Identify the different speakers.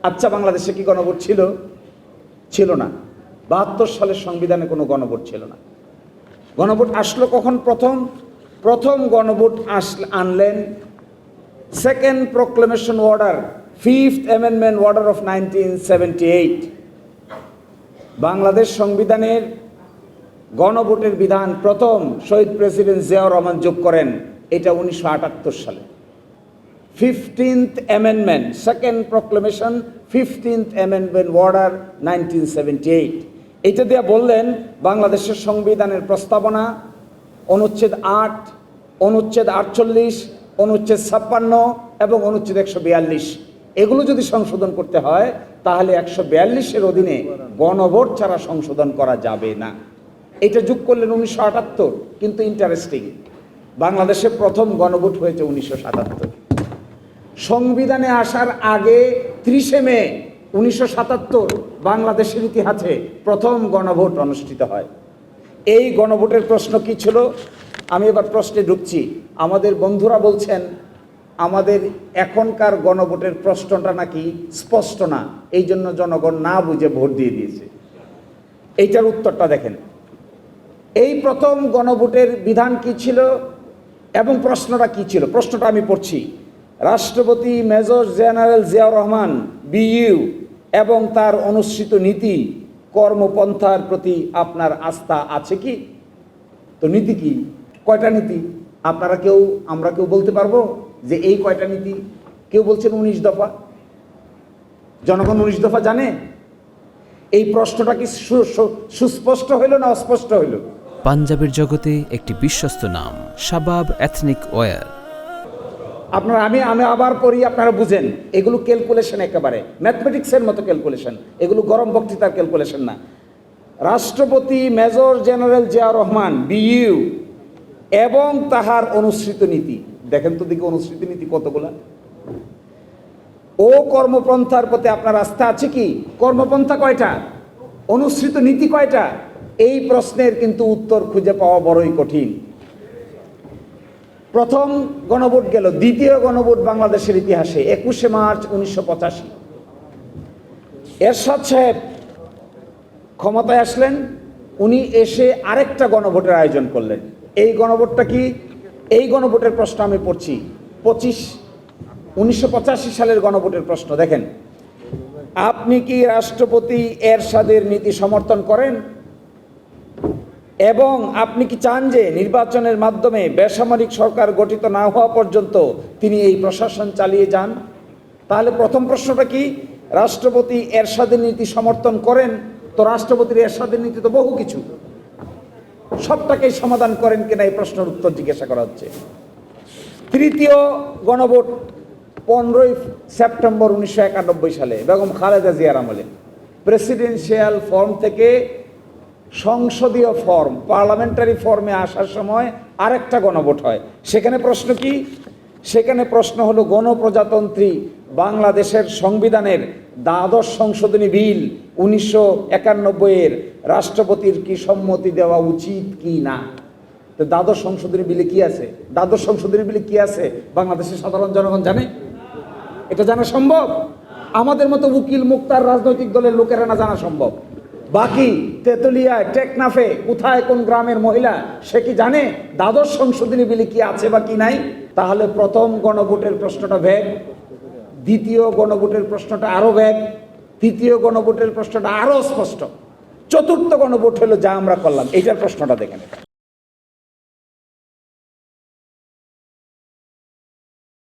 Speaker 1: আচ্ছা, বাংলাদেশে কি গণভোট ছিল? ছিল না। ৭২ সালের সংবিধানে কোনো গণভোট ছিল না। গণভোট আসলো কখন? প্রথম গণভোট আনলেন second proclamation order, 5th amendment order of 1978। Bangladesh সংবিধানের গণভোটের বিধান প্রথম শহীদ প্রেসিডেন্ট জিয়াউর রহমান যোগ করেন, এটা 1978 সালে। 15th amendment, second proclamation, 15th amendment order 1978। এইটা দিয়ে বললেন বাংলাদেশের সংবিধানের প্রস্তাবনা, অনুচ্ছেদ 8, অনুচ্ছেদ 48, অনুচ্ছেদ 56 এবং অনুচ্ছেদ 142, এগুলো যদি সংশোধন করতে হয় তাহলে 142-এর অধীনে গণভোট ছাড়া সংশোধন করা যাবে না। এটা যোগ করলেন 1978। কিন্তু ইন্টারেস্টিং, বাংলাদেশে প্রথম গণভোট হয়েছে 1977। সংবিধানে আসার আগে 30শে মে 1977 বাংলাদেশের ইতিহাসে প্রথম গণভোট অনুষ্ঠিত হয়। এই গণভোটের প্রশ্ন কি ছিল? আমি এবার প্রশ্নে ঢুকছি। আমাদের বন্ধুরা বলছেন আমাদের এখনকার গণভোটের প্রশ্নটা নাকি স্পষ্ট না, এই জন্য জনগণ না বুঝে ভোট দিয়ে দিয়েছে। এইটার উত্তরটা দেখেন। এই প্রথম গণভোটের বিধান কি ছিল এবং প্রশ্নটা কি ছিল? প্রশ্নটা আমি পড়ছি। রাষ্ট্রপতি major general Ziaur Rahman BU এবং তার অনুসৃত নীতি কর্মপন্থার প্রতি আপনার আস্থা আছে কি? তো নীতি কি? কয়টা নীতি? আমরা কেউ বলতে পারবো যে এই কয়টা নীতি? কেউ বলছেন 19 দফা। জনগণ 19 দফা জানে? এই প্রশ্নটা কি সুস্পষ্ট হইল না অস্পষ্ট হইল?
Speaker 2: পাঞ্জাবের জগতে একটি বিশ্বস্ত নাম, শাবাব এথনিক ওয়্যার।
Speaker 1: আমি আবার পড়ি, আপনারা বুঝেন। এগুলো ক্যালকুলেশন, একেবারে ম্যাথমেটিক্সের মতো ক্যালকুলেশন, এগুলো গরম বক্তৃতার ক্যালকুলেশন না। রাষ্ট্রপতি major general Ziaur Rahman BU এবং তাহার অনুসৃত নীতি, দেখেন তো দেখি অনুসৃত নীতি কতগুলা। ও কর্মপন্থার প্রতি আপনার আস্থা আছে কি? কর্মপন্থা কয়টা? অনুসৃত নীতি কয়টা? এই প্রশ্নের কিন্তু উত্তর খুঁজে পাওয়া বড়ই কঠিন। প্রথম গণভোট গেল। দ্বিতীয় গণভোট বাংলাদেশের ইতিহাসে 21শে মার্চ 1985। এরশাদ সাহেব ক্ষমতায় আসলেন। উনি এসে আরেকটা গণভোটের আয়োজন করলেন। এই গণভোটটা কি? এই গণভোটের প্রশ্ন আমি পড়ছি। 1985 সালের গণভোটের প্রশ্ন দেখেন। আপনি কি রাষ্ট্রপতি এরশাদের নীতি সমর্থন করেন এবং আপনি কি চান যে নির্বাচনের মাধ্যমে বেসামরিক সরকার গঠিত না হওয়া পর্যন্ত তিনি এই প্রশাসন চালিয়ে যান? তাহলে প্রথম প্রশ্নটা কি? রাষ্ট্রপতি এরশাদের নীতি সমর্থন করেন? তো রাষ্ট্রপতির এরশাদের নীতি তো বহু কিছু, সবটাকেই সমাধান করেন কিনা এই প্রশ্নের উত্তর জিজ্ঞাসা করা হচ্ছে। তৃতীয় গণভোট 15ই সেপ্টেম্বর 1991 সালে বেগম খালেদা জিয়ার আমলে। প্রেসিডেন্সিয়াল ফর্ম থেকে সংসদীয় ফর্ম, পার্লামেন্টারি ফর্মে আসার সময় আরেকটা গণভোট হয়। সেখানে প্রশ্ন কি? সেখানে প্রশ্ন হলো গণপ্রজাতন্ত্রী বাংলাদেশের সংবিধানের 12 সংশোধনী বিল 1991-এর রাষ্ট্রপতির কি সম্মতি দেওয়া উচিত কি না? তো 12 সংশোধনী বিলে কি আছে? 12 সংশোধনী বিলে কি আছে বাংলাদেশের সাধারণ জনগণ জানে? এটা জানা সম্ভব? আমাদের মতো উকিল মুক্তার রাজনৈতিক দলের লোকেরা না জানা সম্ভব। বাকি তেতুলিয়ায়, টেকনাফে, কোথায় কোন গ্রামের মহিলা সে কি জানে 12 সংশোধনী বিলে কি আছে বা কি নাই? তাহলে প্রথম গণভোটের প্রশ্নটা ভ্যাগ, দ্বিতীয় গণভোটের প্রশ্নটা আরো ভ্যাগ, তৃতীয় গণভোটের প্রশ্নটা আরো স্পষ্ট, চতুর্থ গণভোট হলো যা আমরা করলাম। এইটার প্রশ্নটা দেখেন।